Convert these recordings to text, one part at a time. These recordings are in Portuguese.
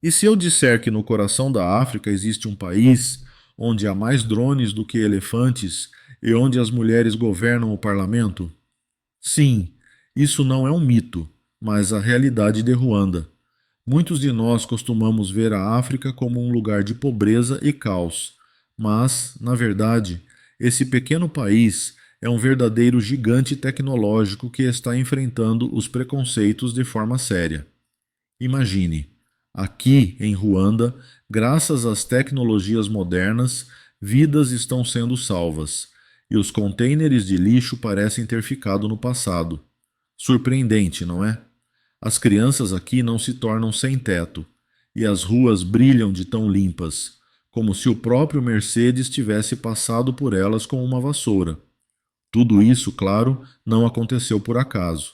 E se eu disser que no coração da África existe um país onde há mais drones do que elefantes e onde as mulheres governam o parlamento? Sim, isso não é um mito, mas a realidade de Ruanda. Muitos de nós costumamos ver a África como um lugar de pobreza e caos, mas, na verdade, esse pequeno país é um verdadeiro gigante tecnológico que está enfrentando os preconceitos de forma séria. Imagine, aqui em Ruanda, graças às tecnologias modernas, vidas estão sendo salvas e os contêineres de lixo parecem ter ficado no passado. Surpreendente, não é? As crianças aqui não se tornam sem teto e as ruas brilham de tão limpas, como se o próprio Mercedes tivesse passado por elas com uma vassoura. Tudo isso, claro, não aconteceu por acaso.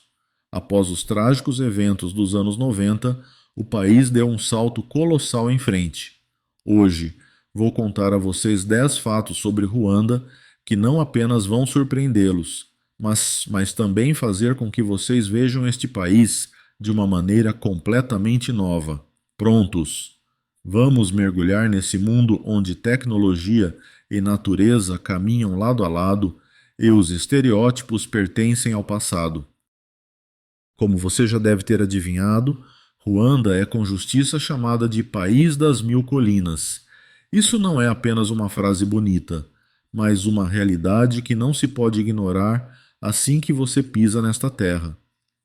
Após os trágicos eventos dos anos 90, o país deu um salto colossal em frente. Hoje, vou contar a vocês 10 fatos sobre Ruanda que não apenas vão surpreendê-los, mas também fazer com que vocês vejam este país de uma maneira completamente nova. Prontos? Vamos mergulhar nesse mundo onde tecnologia e natureza caminham lado a lado e os estereótipos pertencem ao passado. Como você já deve ter adivinhado, Ruanda é com justiça chamada de País das Mil Colinas. Isso não é apenas uma frase bonita, mas uma realidade que não se pode ignorar assim que você pisa nesta terra.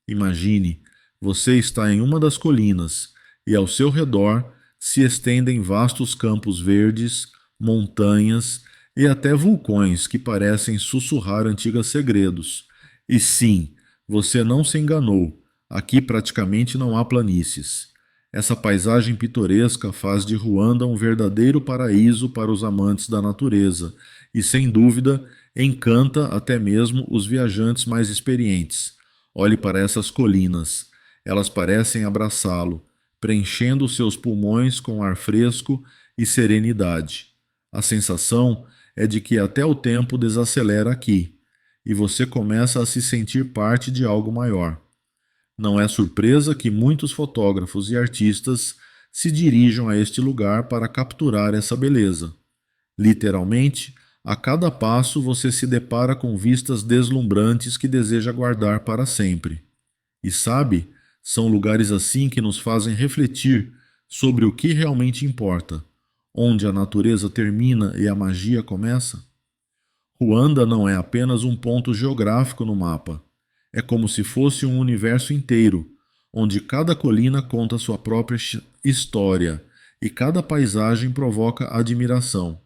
Imagine, você está em uma das colinas e ao seu redor se estendem vastos campos verdes, montanhas e até vulcões que parecem sussurrar antigos segredos. E sim, você não se enganou. Aqui praticamente não há planícies. Essa paisagem pitoresca faz de Ruanda um verdadeiro paraíso para os amantes da natureza e, sem dúvida, encanta até mesmo os viajantes mais experientes. Olhe para essas colinas. Elas parecem abraçá-lo, preenchendo seus pulmões com ar fresco e serenidade. A sensação é de que até o tempo desacelera aqui e você começa a se sentir parte de algo maior. Não é surpresa que muitos fotógrafos e artistas se dirijam a este lugar para capturar essa beleza. Literalmente, a cada passo você se depara com vistas deslumbrantes que deseja guardar para sempre. E sabe, são lugares assim que nos fazem refletir sobre o que realmente importa, onde a natureza termina e a magia começa. Ruanda não é apenas um ponto geográfico no mapa. É como se fosse um universo inteiro, onde cada colina conta sua própria história e cada paisagem provoca admiração.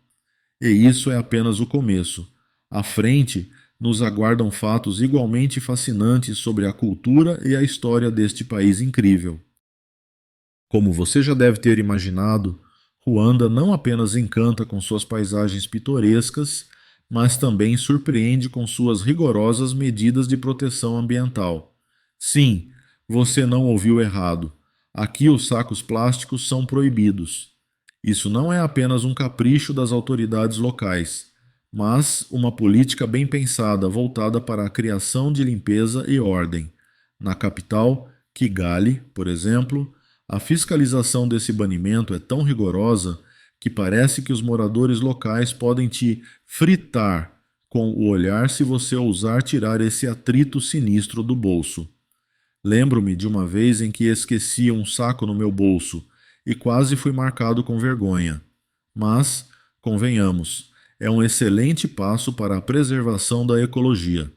E isso é apenas o começo. À frente, nos aguardam fatos igualmente fascinantes sobre a cultura e a história deste país incrível. Como você já deve ter imaginado, Ruanda não apenas encanta com suas paisagens pitorescas, mas também surpreende com suas rigorosas medidas de proteção ambiental. Sim, você não ouviu errado. Aqui os sacos plásticos são proibidos. Isso não é apenas um capricho das autoridades locais, mas uma política bem pensada voltada para a criação de limpeza e ordem. Na capital, Kigali, por exemplo, a fiscalização desse banimento é tão rigorosa que parece que os moradores locais podem te fritar com o olhar se você ousar tirar esse atrito sinistro do bolso. Lembro-me de uma vez em que esqueci um saco no meu bolso e quase fui marcado com vergonha. Mas, convenhamos, é um excelente passo para a preservação da ecologia.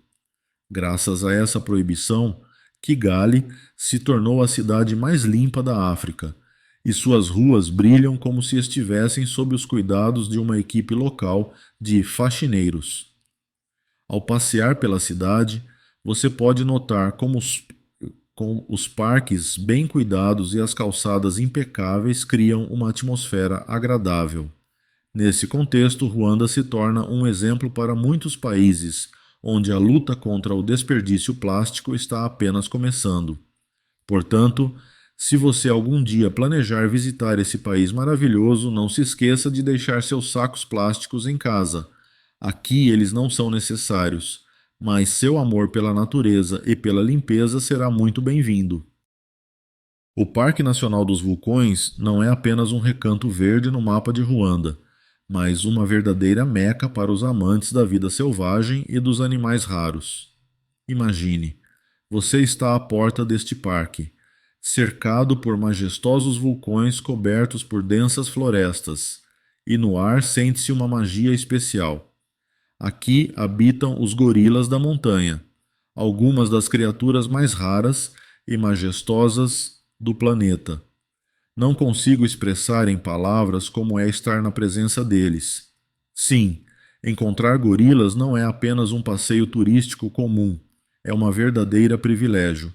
Graças a essa proibição, Kigali se tornou a cidade mais limpa da África, e suas ruas brilham como se estivessem sob os cuidados de uma equipe local de faxineiros. Ao passear pela cidade, você pode notar com os parques bem cuidados e as calçadas impecáveis criam uma atmosfera agradável. Nesse contexto, Ruanda se torna um exemplo para muitos países, onde a luta contra o desperdício plástico está apenas começando. Portanto, se você algum dia planejar visitar esse país maravilhoso, não se esqueça de deixar seus sacos plásticos em casa. Aqui eles não são necessários, mas seu amor pela natureza e pela limpeza será muito bem-vindo. O Parque Nacional dos Vulcões não é apenas um recanto verde no mapa de Ruanda, mas uma verdadeira meca para os amantes da vida selvagem e dos animais raros. Imagine, você está à porta deste parque, cercado por majestosos vulcões cobertos por densas florestas, e no ar sente-se uma magia especial. Aqui habitam os gorilas da montanha, algumas das criaturas mais raras e majestosas do planeta. Não consigo expressar em palavras como é estar na presença deles. Sim, encontrar gorilas não é apenas um passeio turístico comum, é uma verdadeira privilégio.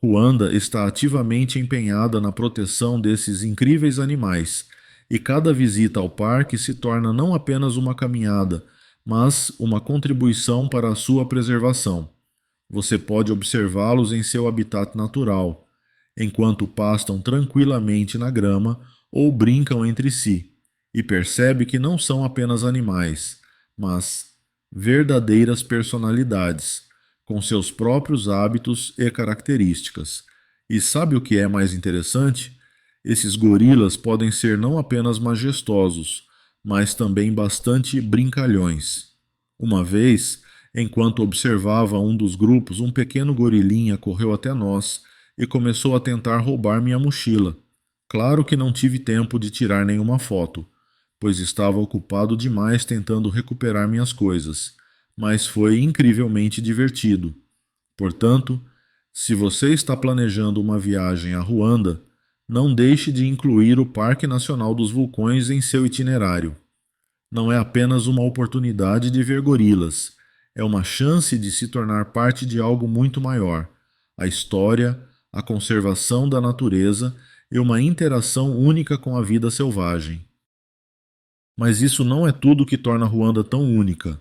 Ruanda está ativamente empenhada na proteção desses incríveis animais, e cada visita ao parque se torna não apenas uma caminhada, mas uma contribuição para a sua preservação. Você pode observá-los em seu habitat natural, enquanto pastam tranquilamente na grama ou brincam entre si, e percebe que não são apenas animais, mas verdadeiras personalidades, com seus próprios hábitos e características. E sabe o que é mais interessante? Esses gorilas podem ser não apenas majestosos, mas também bastante brincalhões. Uma vez, enquanto observava um dos grupos, um pequeno gorilinha correu até nós e começou a tentar roubar minha mochila. Claro que não tive tempo de tirar nenhuma foto, pois estava ocupado demais tentando recuperar minhas coisas, mas foi incrivelmente divertido. Portanto, se você está planejando uma viagem a Ruanda, não deixe de incluir o Parque Nacional dos Vulcões em seu itinerário. Não é apenas uma oportunidade de ver gorilas, é uma chance de se tornar parte de algo muito maior: a história, a conservação da natureza e uma interação única com a vida selvagem. Mas isso não é tudo que torna Ruanda tão única.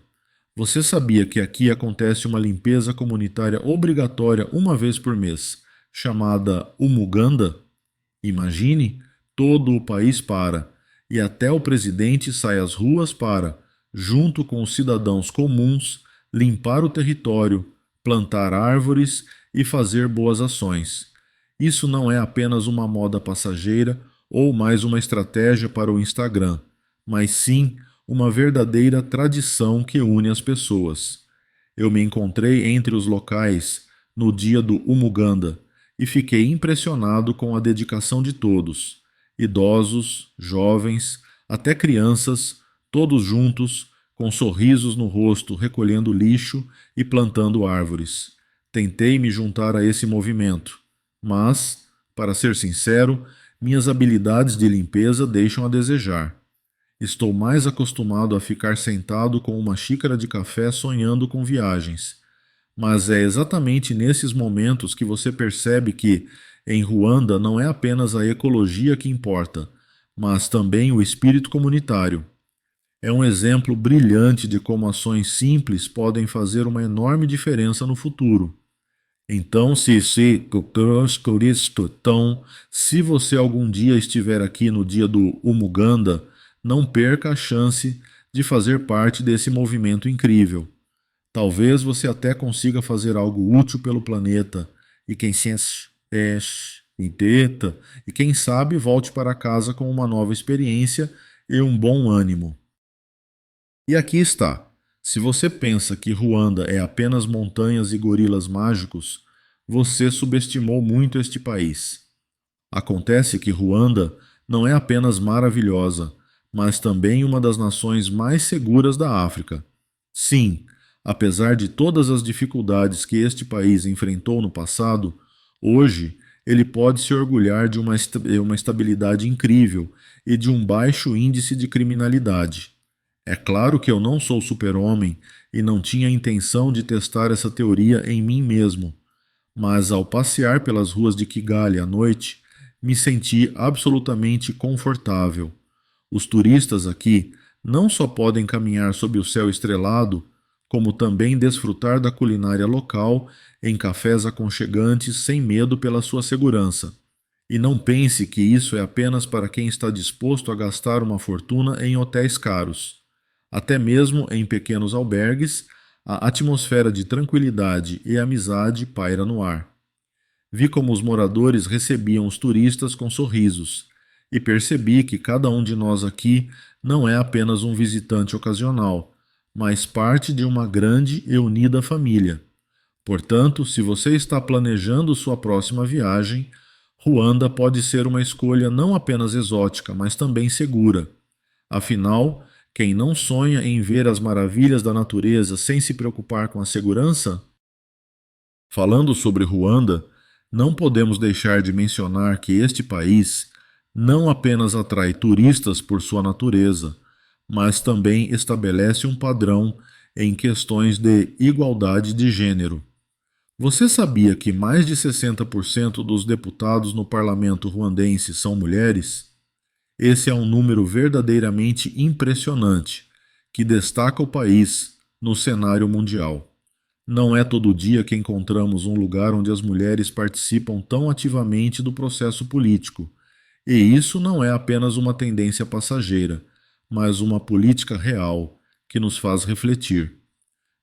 Você sabia que aqui acontece uma limpeza comunitária obrigatória uma vez por mês, chamada Umuganda? Imagine, todo o país para, e até o presidente sai às ruas para, junto com os cidadãos comuns, limpar o território, plantar árvores e fazer boas ações. Isso não é apenas uma moda passageira ou mais uma estratégia para o Instagram, mas sim uma verdadeira tradição que une as pessoas. Eu me encontrei entre os locais no dia do Umuganda e fiquei impressionado com a dedicação de todos, idosos, jovens, até crianças, todos juntos, com sorrisos no rosto, recolhendo lixo e plantando árvores. Tentei me juntar a esse movimento, mas, para ser sincero, minhas habilidades de limpeza deixam a desejar. Estou mais acostumado a ficar sentado com uma xícara de café sonhando com viagens. Mas é exatamente nesses momentos que você percebe que, em Ruanda, não é apenas a ecologia que importa, mas também o espírito comunitário. É um exemplo brilhante de como ações simples podem fazer uma enorme diferença no futuro. Então, se você algum dia estiver aqui no dia do Umuganda, não perca a chance de fazer parte desse movimento incrível. Talvez você até consiga fazer algo útil pelo planeta e e quem sabe volte para casa com uma nova experiência e um bom ânimo. E aqui está. Se você pensa que Ruanda é apenas montanhas e gorilas mágicos, você subestimou muito este país. Acontece que Ruanda não é apenas maravilhosa, mas também uma das nações mais seguras da África. Sim, apesar de todas as dificuldades que este país enfrentou no passado, hoje ele pode se orgulhar de uma estabilidade incrível e de um baixo índice de criminalidade. É claro que eu não sou super-homem e não tinha intenção de testar essa teoria em mim mesmo, mas ao passear pelas ruas de Kigali à noite, me senti absolutamente confortável. Os turistas aqui não só podem caminhar sob o céu estrelado, como também desfrutar da culinária local em cafés aconchegantes sem medo pela sua segurança. E não pense que isso é apenas para quem está disposto a gastar uma fortuna em hotéis caros. Até mesmo em pequenos albergues, a atmosfera de tranquilidade e amizade paira no ar. Vi como os moradores recebiam os turistas com sorrisos e percebi que cada um de nós aqui não é apenas um visitante ocasional, mas parte de uma grande e unida família. Portanto, se você está planejando sua próxima viagem, Ruanda pode ser uma escolha não apenas exótica, mas também segura. Afinal, quem não sonha em ver as maravilhas da natureza sem se preocupar com a segurança? Falando sobre Ruanda, não podemos deixar de mencionar que este país não apenas atrai turistas por sua natureza, mas também estabelece um padrão em questões de igualdade de gênero. Você sabia que mais de 60% dos deputados no parlamento ruandense são mulheres? Esse é um número verdadeiramente impressionante, que destaca o país no cenário mundial. Não é todo dia que encontramos um lugar onde as mulheres participam tão ativamente do processo político. E isso não é apenas uma tendência passageira, mas uma política real que nos faz refletir.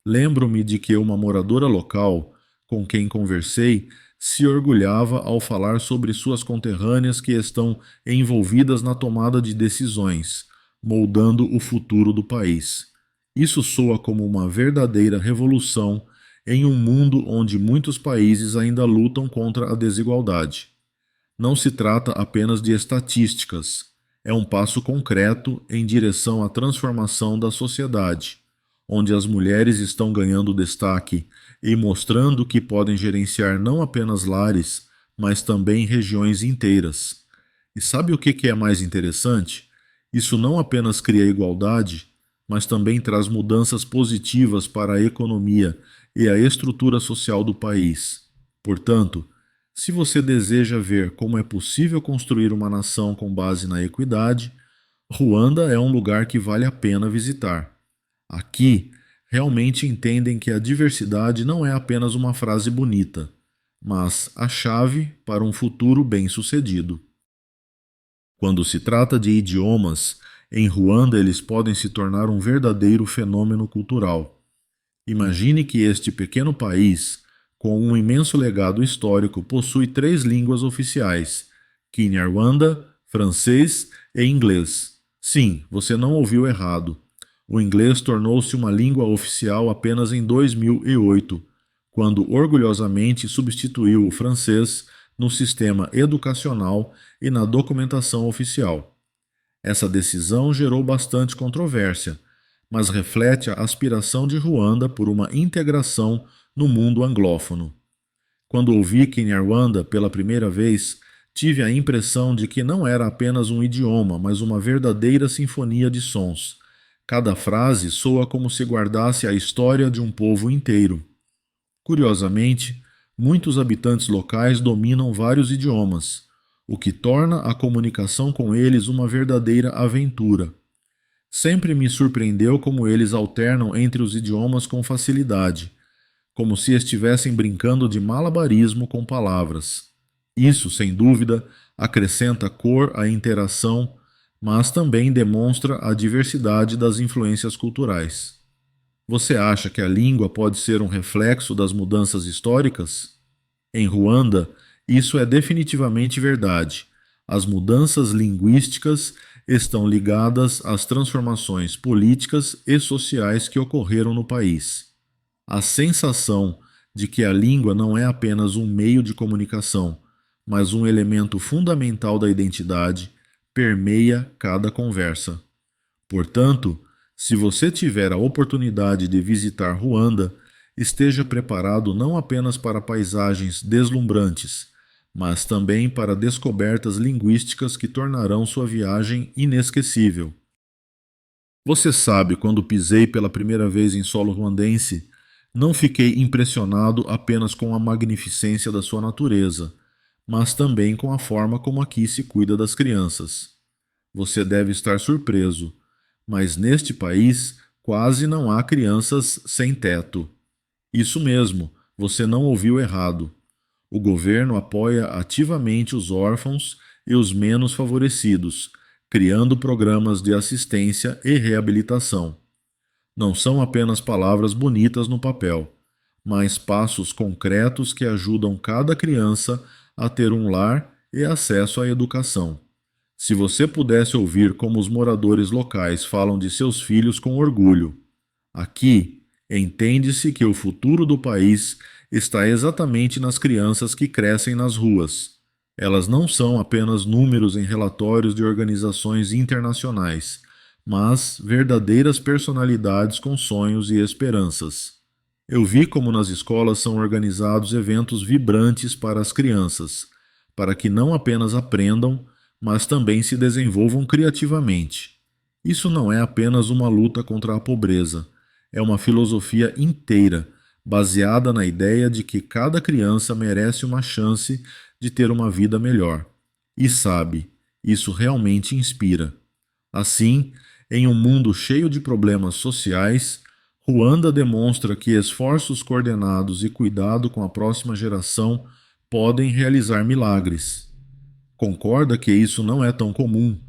Lembro-me de que uma moradora local, com quem conversei, se orgulhava ao falar sobre suas conterrâneas que estão envolvidas na tomada de decisões, moldando o futuro do país. Isso soa como uma verdadeira revolução em um mundo onde muitos países ainda lutam contra a desigualdade. Não se trata apenas de estatísticas, é um passo concreto em direção à transformação da sociedade, onde as mulheres estão ganhando destaque e mostrando que podem gerenciar não apenas lares, mas também regiões inteiras. E sabe o que é mais interessante? Isso não apenas cria igualdade, mas também traz mudanças positivas para a economia e a estrutura social do país. Portanto, se você deseja ver como é possível construir uma nação com base na equidade, Ruanda é um lugar que vale a pena visitar. Aqui, realmente entendem que a diversidade não é apenas uma frase bonita, mas a chave para um futuro bem-sucedido. Quando se trata de idiomas, em Ruanda eles podem se tornar um verdadeiro fenômeno cultural. Imagine que este pequeno país, com um imenso legado histórico, possui 3 línguas oficiais: Kinyarwanda, francês e inglês. Sim, você não ouviu errado. O inglês tornou-se uma língua oficial apenas em 2008, quando orgulhosamente substituiu o francês no sistema educacional e na documentação oficial. Essa decisão gerou bastante controvérsia, mas reflete a aspiração de Ruanda por uma integração no mundo anglófono. Quando ouvi Kinyarwanda pela primeira vez, tive a impressão de que não era apenas um idioma, mas uma verdadeira sinfonia de sons. Cada frase soa como se guardasse a história de um povo inteiro. Curiosamente, muitos habitantes locais dominam vários idiomas, o que torna a comunicação com eles uma verdadeira aventura. Sempre me surpreendeu como eles alternam entre os idiomas com facilidade, como se estivessem brincando de malabarismo com palavras. Isso, sem dúvida, acrescenta cor à interação, mas também demonstra a diversidade das influências culturais. Você acha que a língua pode ser um reflexo das mudanças históricas? Em Ruanda, isso é definitivamente verdade. As mudanças linguísticas estão ligadas às transformações políticas e sociais que ocorreram no país. A sensação de que a língua não é apenas um meio de comunicação, mas um elemento fundamental da identidade, permeia cada conversa. Portanto, se você tiver a oportunidade de visitar Ruanda, esteja preparado não apenas para paisagens deslumbrantes, mas também para descobertas linguísticas que tornarão sua viagem inesquecível. Você sabe, quando pisei pela primeira vez em solo ruandense, não fiquei impressionado apenas com a magnificência da sua natureza, mas também com a forma como aqui se cuida das crianças. Você deve estar surpreso, mas neste país quase não há crianças sem teto. Isso mesmo, você não ouviu errado. O governo apoia ativamente os órfãos e os menos favorecidos, criando programas de assistência e reabilitação. Não são apenas palavras bonitas no papel, mas passos concretos que ajudam cada criança a ter um lar e acesso à educação. Se você pudesse ouvir como os moradores locais falam de seus filhos com orgulho. Aqui, entende-se que o futuro do país está exatamente nas crianças que crescem nas ruas. Elas não são apenas números em relatórios de organizações internacionais, mas verdadeiras personalidades com sonhos e esperanças. Eu vi como nas escolas são organizados eventos vibrantes para as crianças, para que não apenas aprendam, mas também se desenvolvam criativamente. Isso não é apenas uma luta contra a pobreza, é uma filosofia inteira, baseada na ideia de que cada criança merece uma chance de ter uma vida melhor. E sabe, isso realmente inspira. Assim, em um mundo cheio de problemas sociais, Ruanda demonstra que esforços coordenados e cuidado com a próxima geração podem realizar milagres. Concorda que isso não é tão comum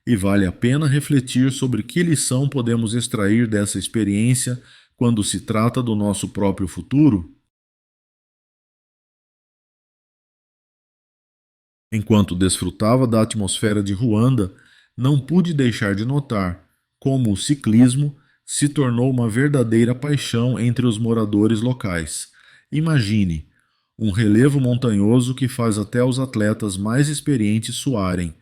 e vale a pena refletir sobre que lição podemos extrair dessa experiência quando se trata do nosso próprio futuro? Enquanto desfrutava da atmosfera de Ruanda, não pude deixar de notar como o ciclismo se tornou uma verdadeira paixão entre os moradores locais. Imagine, um relevo montanhoso que faz até os atletas mais experientes suarem,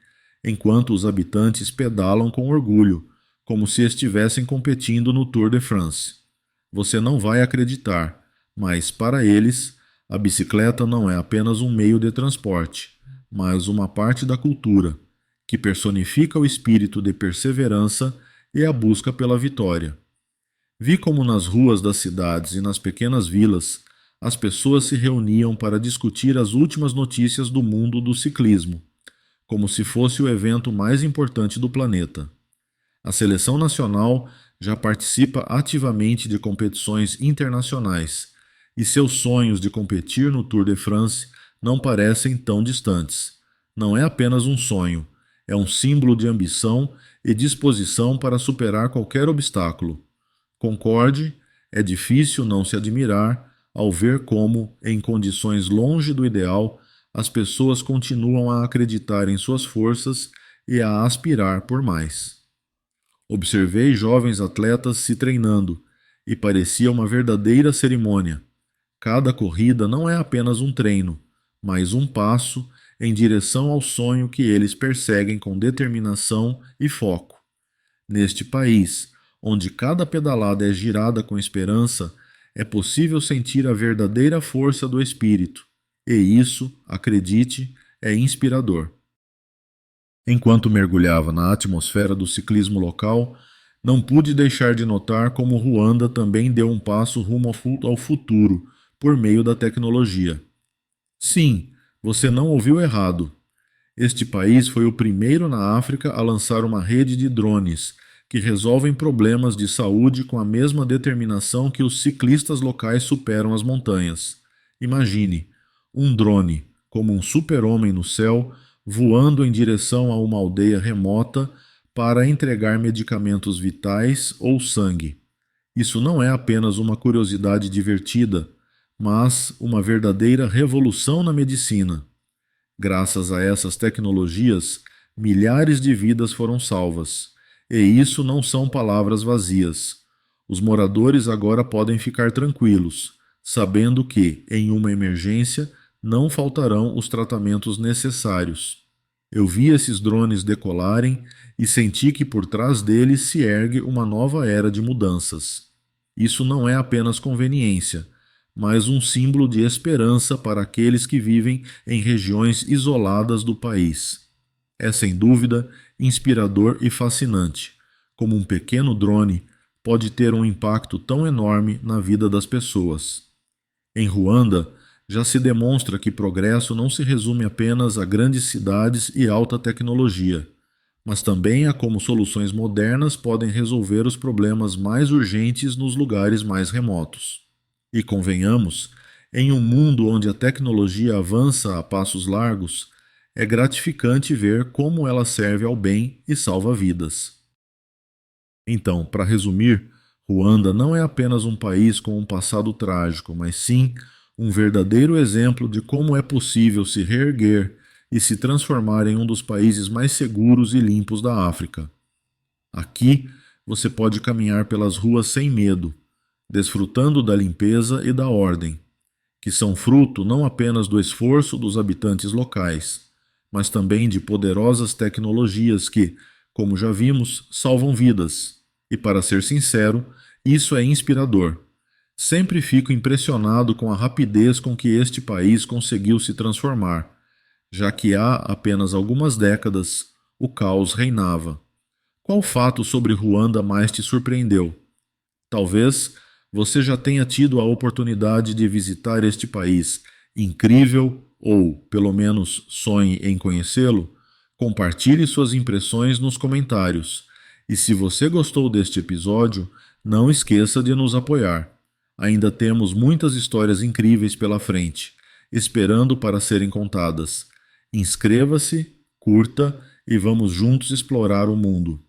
enquanto os habitantes pedalam com orgulho, como se estivessem competindo no Tour de France. Você não vai acreditar, mas para eles, a bicicleta não é apenas um meio de transporte, mas uma parte da cultura, que personifica o espírito de perseverança e a busca pela vitória. Vi como nas ruas das cidades e nas pequenas vilas, as pessoas se reuniam para discutir as últimas notícias do mundo do ciclismo, como se fosse o evento mais importante do planeta. A seleção nacional já participa ativamente de competições internacionais, e seus sonhos de competir no Tour de France não parecem tão distantes. Não é apenas um sonho, é um símbolo de ambição e disposição para superar qualquer obstáculo. Concorde, é difícil não se admirar ao ver como, em condições longe do ideal, as pessoas continuam a acreditar em suas forças e a aspirar por mais. Observei jovens atletas se treinando, e parecia uma verdadeira cerimônia. Cada corrida não é apenas um treino, mas um passo em direção ao sonho que eles perseguem com determinação e foco. Neste país, onde cada pedalada é girada com esperança, é possível sentir a verdadeira força do espírito, e isso, acredite, é inspirador. Enquanto mergulhava na atmosfera do ciclismo local, não pude deixar de notar como Ruanda também deu um passo rumo ao futuro por meio da tecnologia. Sim, você não ouviu errado. Este país foi o primeiro na África a lançar uma rede de drones que resolvem problemas de saúde com a mesma determinação que os ciclistas locais superam as montanhas. Imagine, um drone, como um super-homem no céu, voando em direção a uma aldeia remota para entregar medicamentos vitais ou sangue. Isso não é apenas uma curiosidade divertida, mas uma verdadeira revolução na medicina. Graças a essas tecnologias, milhares de vidas foram salvas. E isso não são palavras vazias. Os moradores agora podem ficar tranquilos, sabendo que, em uma emergência, não faltarão os tratamentos necessários. Eu vi esses drones decolarem e senti que por trás deles se ergue uma nova era de mudanças. Isso não é apenas conveniência, mas um símbolo de esperança para aqueles que vivem em regiões isoladas do país. É sem dúvida inspirador e fascinante, como um pequeno drone pode ter um impacto tão enorme na vida das pessoas. Em Ruanda, já se demonstra que progresso não se resume apenas a grandes cidades e alta tecnologia, mas também a como soluções modernas podem resolver os problemas mais urgentes nos lugares mais remotos. E convenhamos, em um mundo onde a tecnologia avança a passos largos, é gratificante ver como ela serve ao bem e salva vidas. Então, para resumir, Ruanda não é apenas um país com um passado trágico, mas sim um verdadeiro exemplo de como é possível se reerguer e se transformar em um dos países mais seguros e limpos da África. Aqui, você pode caminhar pelas ruas sem medo, desfrutando da limpeza e da ordem, que são fruto não apenas do esforço dos habitantes locais, mas também de poderosas tecnologias que, como já vimos, salvam vidas. E para ser sincero, isso é inspirador. Sempre fico impressionado com a rapidez com que este país conseguiu se transformar, já que há apenas algumas décadas o caos reinava. Qual fato sobre Ruanda mais te surpreendeu? Talvez você já tenha tido a oportunidade de visitar este país incrível ou, pelo menos, sonhe em conhecê-lo. Compartilhe suas impressões nos comentários. E se você gostou deste episódio, não esqueça de nos apoiar. Ainda temos muitas histórias incríveis pela frente, esperando para serem contadas. Inscreva-se, curta e vamos juntos explorar o mundo.